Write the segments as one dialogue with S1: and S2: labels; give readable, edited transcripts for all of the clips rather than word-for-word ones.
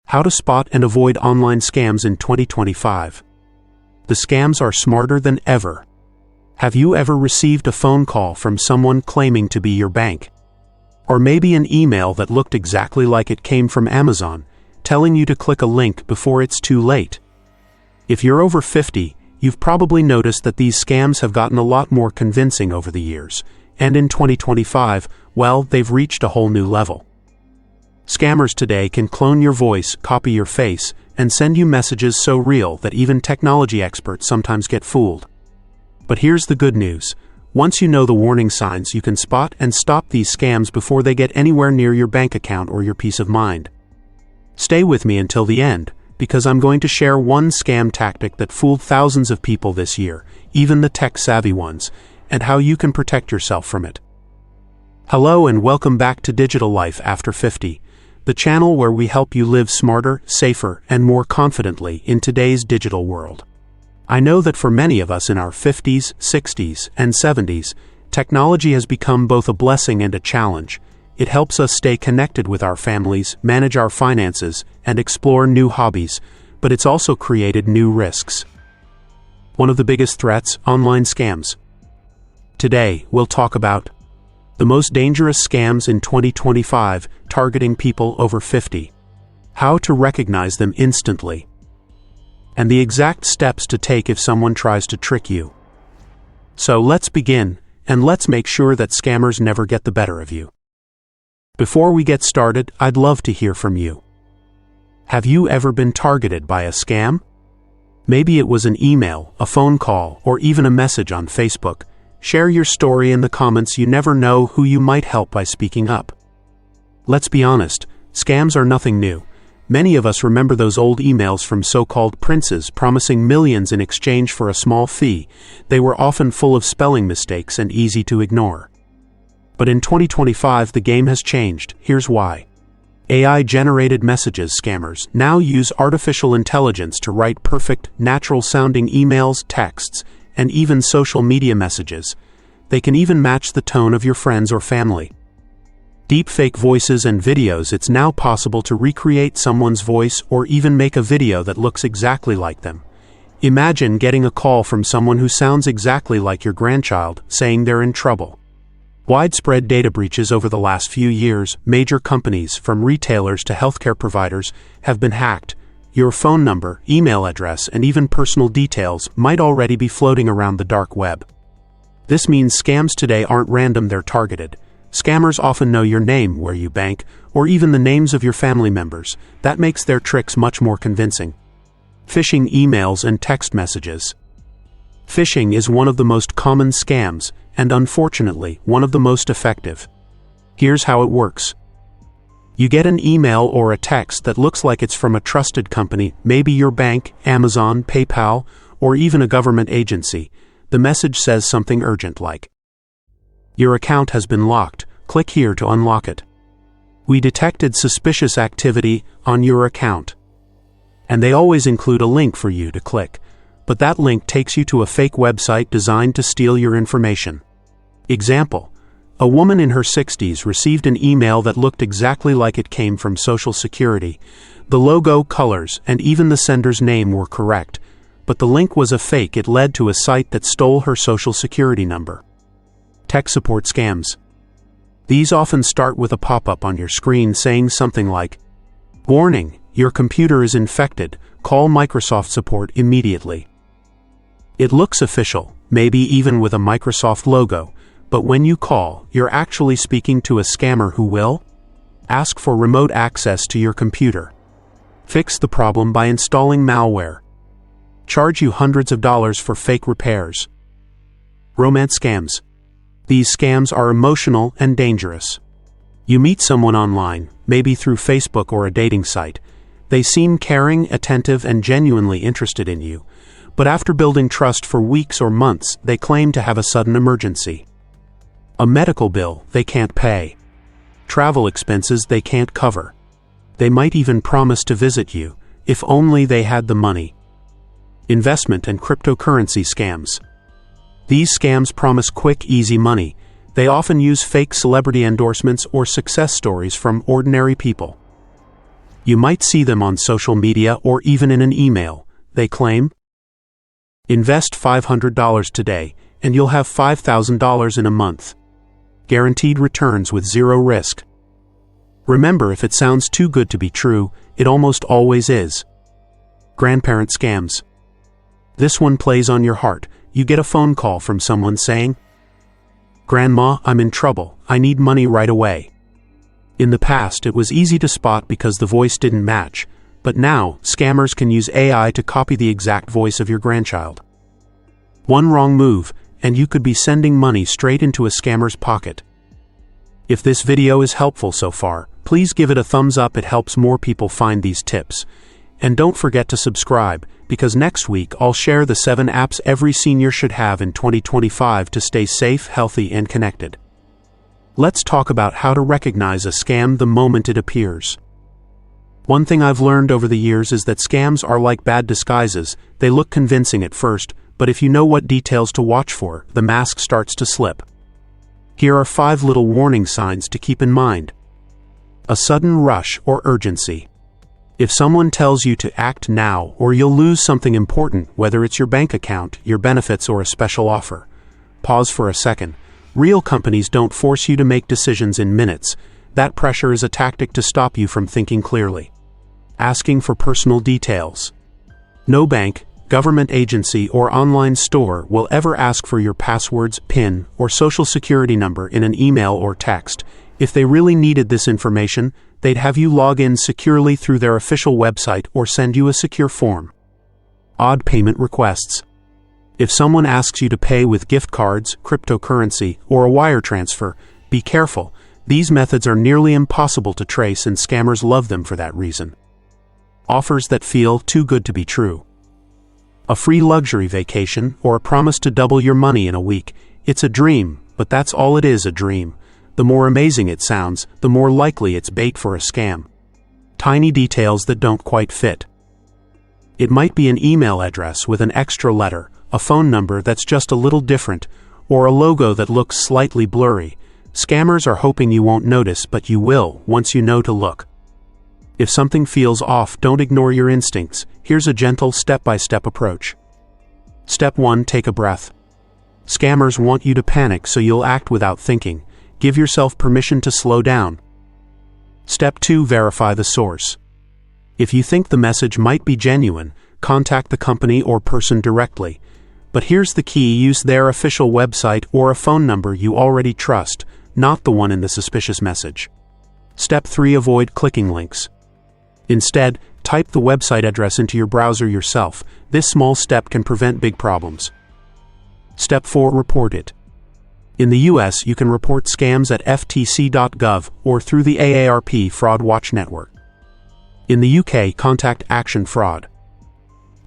S1: How to spot and avoid online scams in 2025. The scams are smarter than ever. Have you ever received a phone call from someone claiming to be your bank? Or maybe an email that looked exactly like it came from Amazon, telling you to click a link before it's too late? If you're over 50, you've probably noticed that these scams have gotten a lot more convincing over the years, and in 2025, well, they've reached a whole new level. Scammers today can clone your voice, copy your face, and send you messages so real that even technology experts sometimes get fooled. But here's the good news. Once you know the warning signs, you can spot and stop these scams before they get anywhere near your bank account or your peace of mind. Stay with me until the end, because I'm going to share one scam tactic that fooled thousands of people this year, even the tech-savvy ones, and how you can protect yourself from it. Hello and welcome back to Digital Life After 50. The channel where we help you live smarter, safer, and more confidently in today's digital world. I know that for many of us in our 50s, 60s, and 70s, technology has become both a blessing and a challenge. It helps us stay connected with our families, manage our finances, and explore new hobbies, but it's also created new risks. One of the biggest threats, online scams. Today, we'll talk about the most dangerous scams in 2025 targeting people over 50. How to recognize them instantly. And the exact steps to take if someone tries to trick you. So let's begin, and let's make sure that scammers never get the better of you. Before we get started, I'd love to hear from you. Have you ever been targeted by a scam? Maybe it was an email, a phone call, or even a message on Facebook. Share your story in the comments. You never know who you might help by speaking up. Let's be honest, scams are nothing new. Many of us remember those old emails from so-called princes promising millions in exchange for a small fee. They were often full of spelling mistakes and easy to ignore. But in 2025, the game has changed. Here's why. AI-generated messages. Scammers now use artificial intelligence to write perfect, natural-sounding emails, texts, and even social media messages. They can even match the tone of your friends or family. Deepfake voices and videos. It's now possible to recreate someone's voice or even make a video that looks exactly like them. Imagine getting a call from someone who sounds exactly like your grandchild, saying they're in trouble. Widespread data breaches. Over the last few years, major companies, from retailers to healthcare providers, have been hacked. Your phone number, email address, and even personal details might already be floating around the dark web. This means scams today aren't random, they're targeted. Scammers often know your name, where you bank, or even the names of your family members. That makes their tricks much more convincing. Phishing emails and text messages. Phishing is one of the most common scams, and unfortunately, one of the most effective. Here's how it works. You get an email or a text that looks like it's from a trusted company, maybe your bank, Amazon, PayPal, or even a government agency. The message says something urgent like, "Your account has been locked. Click here to unlock it. We detected suspicious activity on your account." And they always include a link for you to click, but that link takes you to a fake website designed to steal your information. Example: a woman in her 60s received an email that looked exactly like it came from Social Security. The logo, colors, and even the sender's name were correct, but the link was a fake. It led to a site that stole her Social Security number. Tech support scams. These often start with a pop-up on your screen saying something like, "Warning, your computer is infected. Call Microsoft support immediately." It looks official, maybe even with a Microsoft logo. But when you call, you're actually speaking to a scammer who will ask for remote access to your computer, fix the problem by installing malware, charge you hundreds of dollars for fake repairs. Romance scams. These scams are emotional and dangerous. You meet someone online, maybe through Facebook or a dating site. They seem caring, attentive, and genuinely interested in you. But after building trust for weeks or months, they claim to have a sudden emergency. A medical bill they can't pay. Travel expenses they can't cover. They might even promise to visit you, if only they had the money. Investment and cryptocurrency scams. These scams promise quick, easy money. They often use fake celebrity endorsements or success stories from ordinary people. You might see them on social media or even in an email. They claim, invest $500 today, and you'll have $5,000 in a month. Guaranteed returns with zero risk. Remember, if it sounds too good to be true, it almost always is. Grandparent scams. This one plays on your heart. You get a phone call from someone saying, "Grandma, I'm in trouble. I need money right away." In the past, it was easy to spot because the voice didn't match, but now, scammers can use AI to copy the exact voice of your grandchild. One wrong move, and you could be sending money straight into a scammer's pocket. If this video is helpful so far, please give it a thumbs up. It helps more people find these tips. And don't forget to subscribe, because next week I'll share the 7 apps every senior should have in 2025 to stay safe, healthy, and connected. Let's talk about how to recognize a scam the moment it appears. One thing I've learned over the years is that scams are like bad disguises. They look convincing at first, but if you know what details to watch for, the mask starts to slip. Here are 5 little warning signs to keep in mind. A sudden rush or urgency. If someone tells you to act now or you'll lose something important, whether it's your bank account, your benefits, or a special offer, pause for a second. Real companies don't force you to make decisions in minutes. That pressure is a tactic to stop you from thinking clearly. Asking for personal details. No bank, government agency, or online store will ever ask for your passwords, PIN, or social security number in an email or text. If they really needed this information, they'd have you log in securely through their official website or send you a secure form. Odd payment requests. If someone asks you to pay with gift cards, cryptocurrency, or a wire transfer, be careful. These methods are nearly impossible to trace, and scammers love them for that reason. Offers that feel too good to be true. A free luxury vacation or a promise to double your money in a week. It's a dream, but that's all it is, a dream. The more amazing it sounds, the more likely it's bait for a scam. Tiny details that don't quite fit. It might be an email address with an extra letter, a phone number that's just a little different, or a logo that looks slightly blurry. Scammers are hoping you won't notice, but you will once you know to look. If something feels off, don't ignore your instincts. Here's a gentle step-by-step approach. Step 1. Take a breath. Scammers want you to panic, so you'll act without thinking. Give yourself permission to slow down. Step 2. Verify the source. If you think the message might be genuine, contact the company or person directly. But here's the key: use their official website or a phone number you already trust, not the one in the suspicious message. Step 3. Avoid clicking links. Instead, type the website address into your browser yourself. This small step can prevent big problems. Step 4. Report it. In the US, you can report scams at ftc.gov or through the AARP Fraud Watch Network. In the UK, contact Action Fraud.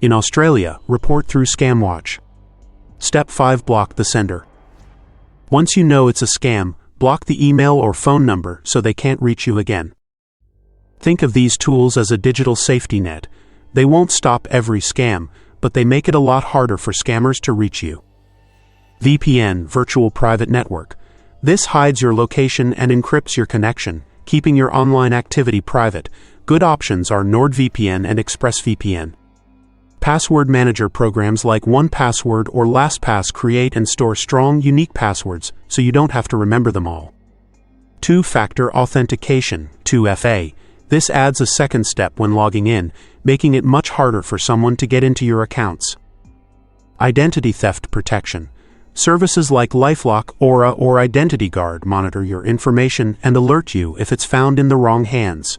S1: In Australia, report through ScamWatch. Step 5. Block the sender. Once you know it's a scam, block the email or phone number so they can't reach you again. Think of these tools as a digital safety net. They won't stop every scam, but they make it a lot harder for scammers to reach you. VPN, Virtual Private Network. This hides your location and encrypts your connection, keeping your online activity private. Good options are NordVPN and ExpressVPN. Password manager programs like 1Password or LastPass create and store strong, unique passwords, so you don't have to remember them all. Two-factor authentication, 2FA. This adds a second step when logging in, making it much harder for someone to get into your accounts. Identity theft protection. Services like LifeLock, Aura, or Identity Guard monitor your information and alert you if it's found in the wrong hands.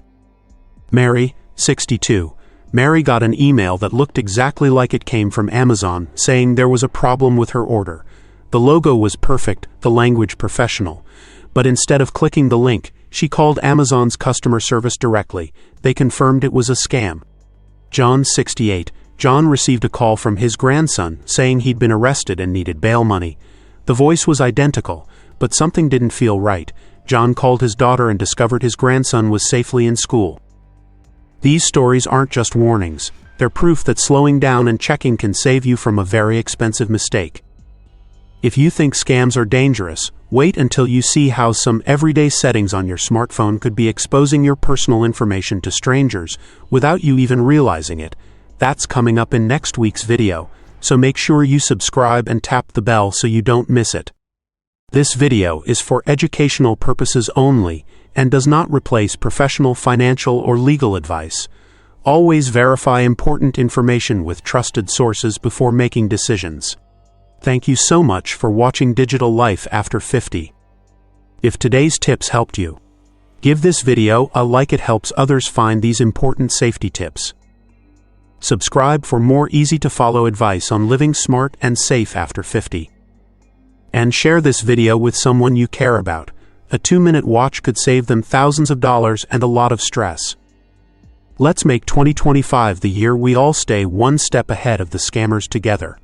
S1: Mary, 62. Mary got an email that looked exactly like it came from Amazon, saying there was a problem with her order. The logo was perfect, the language professional. But instead of clicking the link, she called Amazon's customer service directly. They confirmed it was a scam. John, 68. John received a call from his grandson saying he'd been arrested and needed bail money. The voice was identical, but something didn't feel right. John called his daughter and discovered his grandson was safely in school. These stories aren't just warnings. They're proof that slowing down and checking can save you from a very expensive mistake. If you think scams are dangerous, Wait until you see how some everyday settings on your smartphone could be exposing your personal information to strangers without you even realizing it. That's coming up in next week's video, so make sure you subscribe and tap the bell so you don't miss it. This video is for educational purposes only and does not replace professional financial or legal advice. Always verify important information with trusted sources before making decisions. Thank you so much for watching Digital Life After 50. If today's tips helped you, give this video a like. It helps others find these important safety tips. Subscribe for more easy-to-follow advice on living smart and safe after 50. And share this video with someone you care about. A 2-minute watch could save them thousands of dollars and a lot of stress. Let's make 2025 the year we all stay one step ahead of the scammers together.